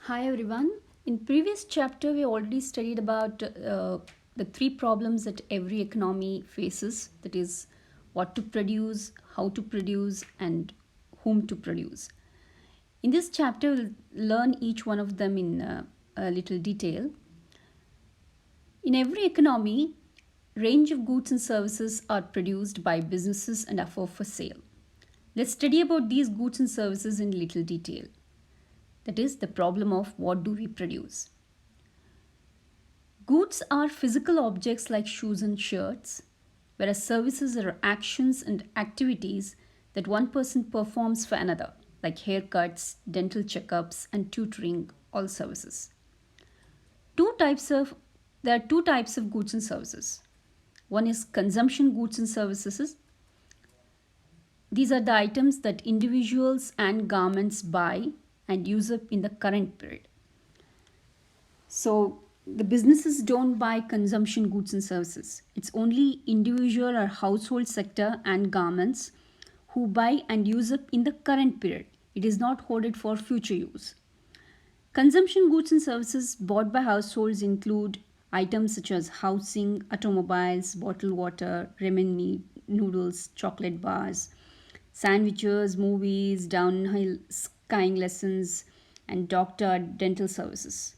Hi everyone. In previous chapter we already studied about the three problems that every economy faces, that is what to produce, how to produce and whom to produce. In this chapter we'll learn each one of them in a little detail. In every economy, range of goods and services are produced by businesses and offered for sale. Let's study about these goods and services in little detail. That is the problem of what do we produce. Goods are physical objects like shoes and shirts, whereas services are actions and activities that one person performs for another, like haircuts, dental checkups, and tutoring, all services. Two types of There are two types of goods and services. One is consumption goods and services. These are the items that individuals and governments buy and use up in the current period. So the businesses don't buy consumption goods and services. It's only individual or household sector and governments who buy and use up in the current period. It is not hoarded for future use. Consumption goods and services bought by households include items such as housing, automobiles, bottled water, ramen noodles, chocolate bars, sandwiches, movies, downhill skiing lessons, and doctor dental services.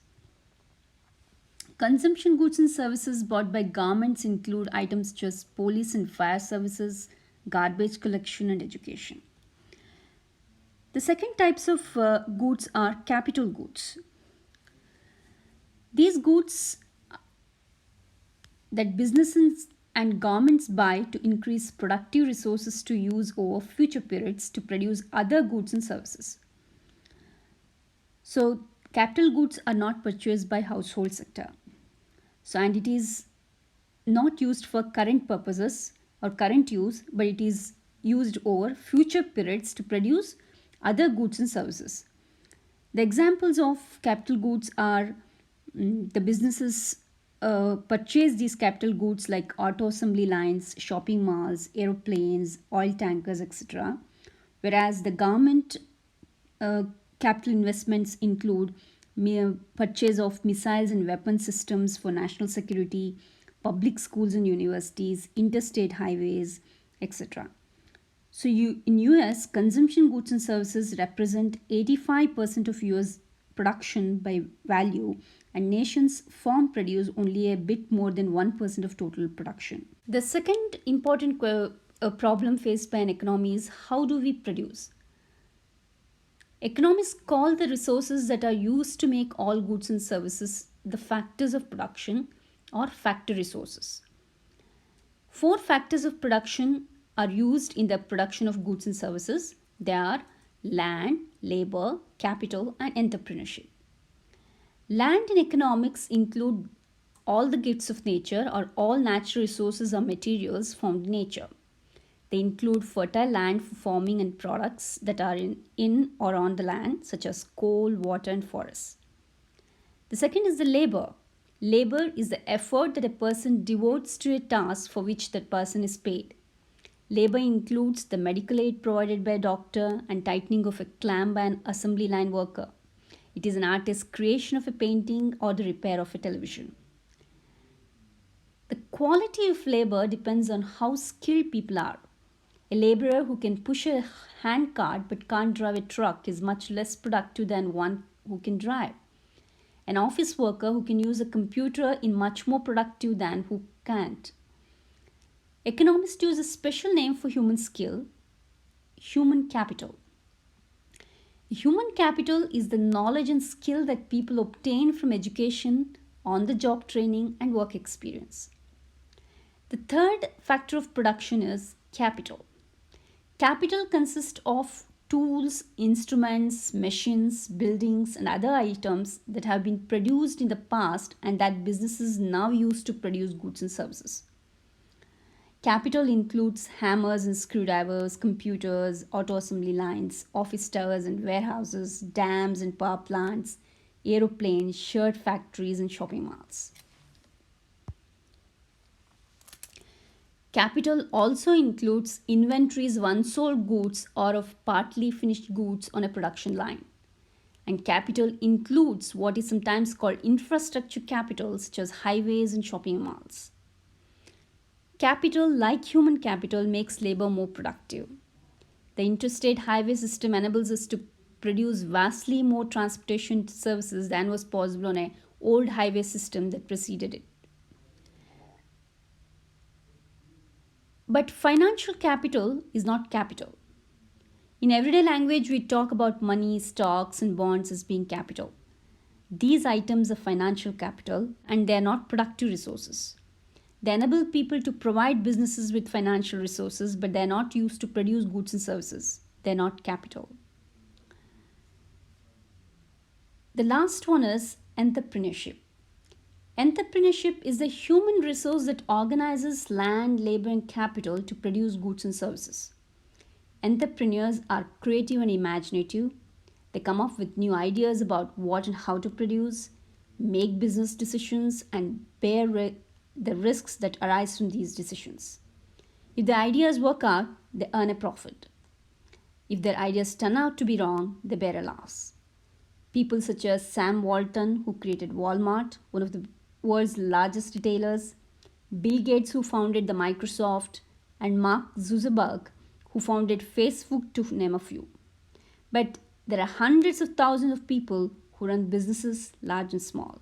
Consumption goods and services bought by governments include items such as police and fire services, garbage collection, and education. The second types of goods are capital goods. These goods that businesses and governments buy to increase productive resources to use over future periods to produce other goods and services. So, capital goods are not purchased by household sector. So, and it is not used for current purposes or current use, but it is used over future periods to produce other goods and services. The examples of capital goods are the businesses purchase these capital goods like auto assembly lines, shopping malls, aeroplanes, oil tankers, etc. Whereas the government uh, capital investments include purchase of missiles and weapon systems for national security, public schools and universities, interstate highways, etc. So in US, consumption goods and services represent 85% of US production by value, and nations farm produce only a bit more than 1% of total production. The second important problem faced by an economy is how do we produce? Economists call the resources that are used to make all goods and services the factors of production or factor resources. Four factors of production are used in the production of goods and services. They are land, labor, capital, and entrepreneurship. Land in economics include all the gifts of nature or all natural resources or materials found in nature. They include fertile land for farming and products that are in or on the land, such as coal, water, and forests. The second is the labor. Labor is the effort that a person devotes to a task for which that person is paid. Labor includes the medical aid provided by a doctor and tightening of a clamp by an assembly line worker. It is an artist's creation of a painting or the repair of a television. The quality of labor depends on how skilled people are. A laborer who can push a hand cart but can't drive a truck is much less productive than one who can drive. An office worker who can use a computer is much more productive than who can't. Economists use a special name for human skill, human capital. Human capital is the knowledge and skill that people obtain from education, on the job training, and work experience. The third factor of production is capital. Capital consists of tools, instruments, machines, buildings, and other items that have been produced in the past and that businesses now use to produce goods and services. Capital includes hammers and screwdrivers, computers, auto assembly lines, office towers and warehouses, dams and power plants, aeroplanes, shirt factories, and shopping malls. Capital also includes inventories of unsold goods or of partly finished goods on a production line. And capital includes what is sometimes called infrastructure capital, such as highways and shopping malls. Capital, like human capital, makes labor more productive. The interstate highway system enables us to produce vastly more transportation services than was possible on an old highway system that preceded it. But financial capital is not capital. In everyday language, we talk about money, stocks, and bonds as being capital. These items are financial capital and they are not productive resources. They enable people to provide businesses with financial resources, but they are not used to produce goods and services. They are not capital. The last one is entrepreneurship. Entrepreneurship is the human resource that organizes land, labor, and capital to produce goods and services. Entrepreneurs are creative and imaginative. They come up with new ideas about what and how to produce, make business decisions, and bear the risks that arise from these decisions. If the ideas work out, they earn a profit. If their ideas turn out to be wrong, they bear a loss. People such as Sam Walton, who created Walmart, one of the world's largest retailers, Bill Gates, who founded the Microsoft, and Mark Zuckerberg, who founded Facebook, to name a few. But there are hundreds of thousands of people who run businesses, large and small.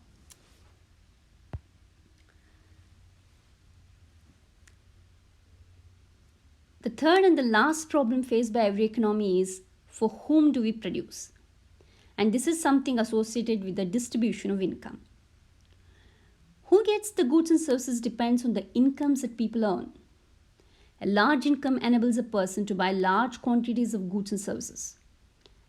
The third and the last problem faced by every economy is, for whom do we produce? And this is something associated with the distribution of income. Who gets the goods and services depends on the incomes that people earn. A large income enables a person to buy large quantities of goods and services.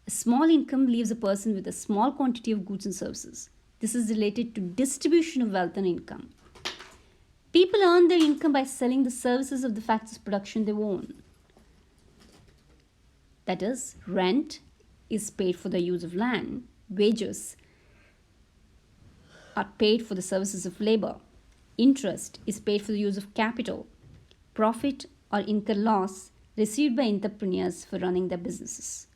A small income leaves a person with a small quantity of goods and services. This is related to distribution of wealth and income. People earn their income by selling the services of the factors of production they own. That is, rent is paid for the use of land, wages are paid for the services of labor, interest is paid for the use of capital, profit or income loss received by entrepreneurs for running their businesses.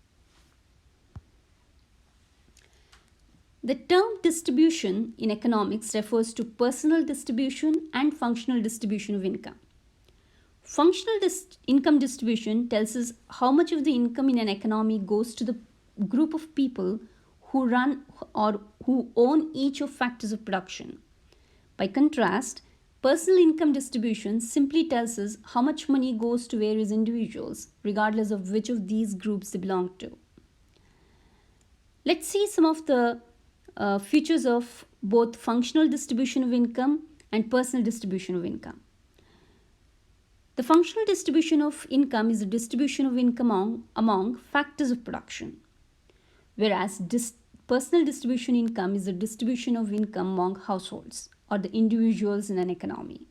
The term distribution in economics refers to personal distribution and functional distribution of income. Functional income distribution tells us how much of the income in an economy goes to the group of people who run or who own each of factors of production. By contrast, personal income distribution simply tells us how much money goes to various individuals, regardless of which of these groups they belong to. Let's see some of the features of both functional distribution of income and personal distribution of income. The functional distribution of income is the distribution of income among factors of production, whereas personal distribution income is the distribution of income among households or the individuals in an economy.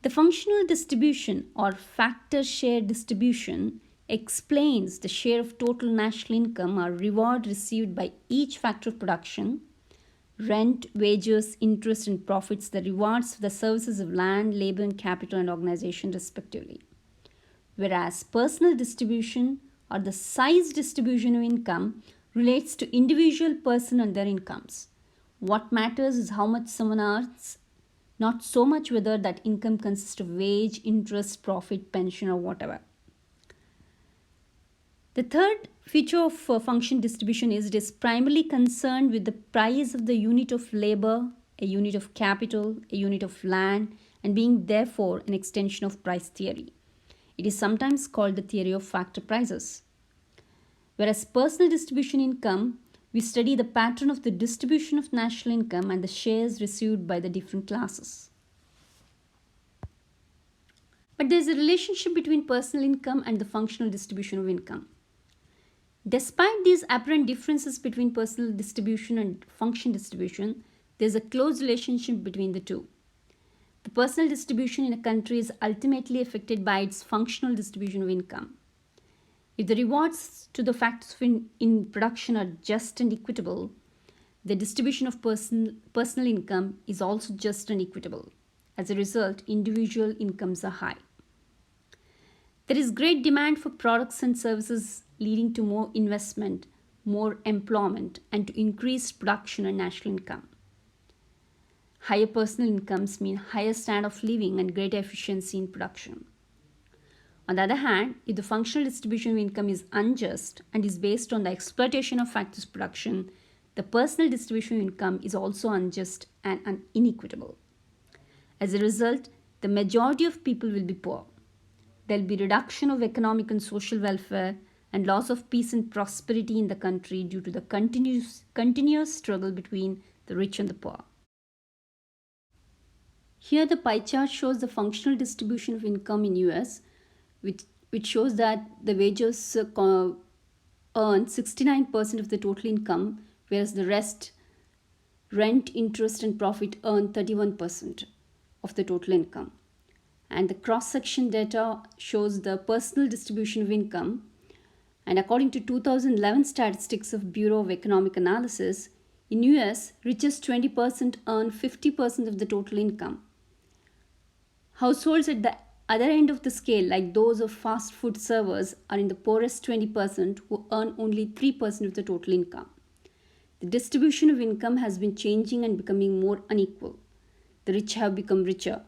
The functional distribution or factor share distribution explains the share of total national income or reward received by each factor of production: rent, wages, interest, and profits, the rewards for the services of land, labor, and capital and organization, respectively. Whereas personal distribution or the size distribution of income relates to individual person and their incomes. What matters is how much someone earns, not so much whether that income consists of wage, interest, profit, pension, or whatever. The third feature of function distribution is it is primarily concerned with the price of the unit of labor, a unit of capital, a unit of land, and being therefore an extension of price theory. It is sometimes called the theory of factor prices. Whereas personal distribution income, we study the pattern of the distribution of national income and the shares received by the different classes. But there is a relationship between personal income and the functional distribution of income. Despite these apparent differences between personal distribution and function distribution, there is a close relationship between the two. The personal distribution in a country is ultimately affected by its functional distribution of income. If the rewards to the factors in production are just and equitable, the distribution of personal income is also just and equitable. As a result, individual incomes are high. There is great demand for products and services, leading to more investment, more employment, and to increase production and national income. Higher personal incomes mean higher standard of living and greater efficiency in production. On the other hand, if the functional distribution of income is unjust and is based on the exploitation of factors production, the personal distribution of income is also unjust and inequitable. As a result, the majority of people will be poor. There will be reduction of economic and social welfare and loss of peace and prosperity in the country due to the continuous struggle between the rich and the poor. Here the pie chart shows the functional distribution of income in US, which shows that the wages earn 69% of the total income, whereas the rest, rent, interest, and profit, earn 31% of the total income. And the cross-section data shows the personal distribution of income. And according to 2011 statistics of Bureau of Economic Analysis, in US, richest 20% earn 50% of the total income. Households at the other end of the scale, like those of fast food servers, are in the poorest 20% who earn only 3% of the total income. The distribution of income has been changing and becoming more unequal. The rich have become richer,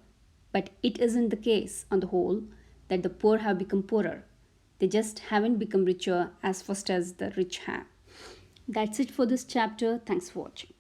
but it isn't the case on the whole that the poor have become poorer. They just haven't become richer as fast as the rich have. That's it for this chapter. Thanks for watching.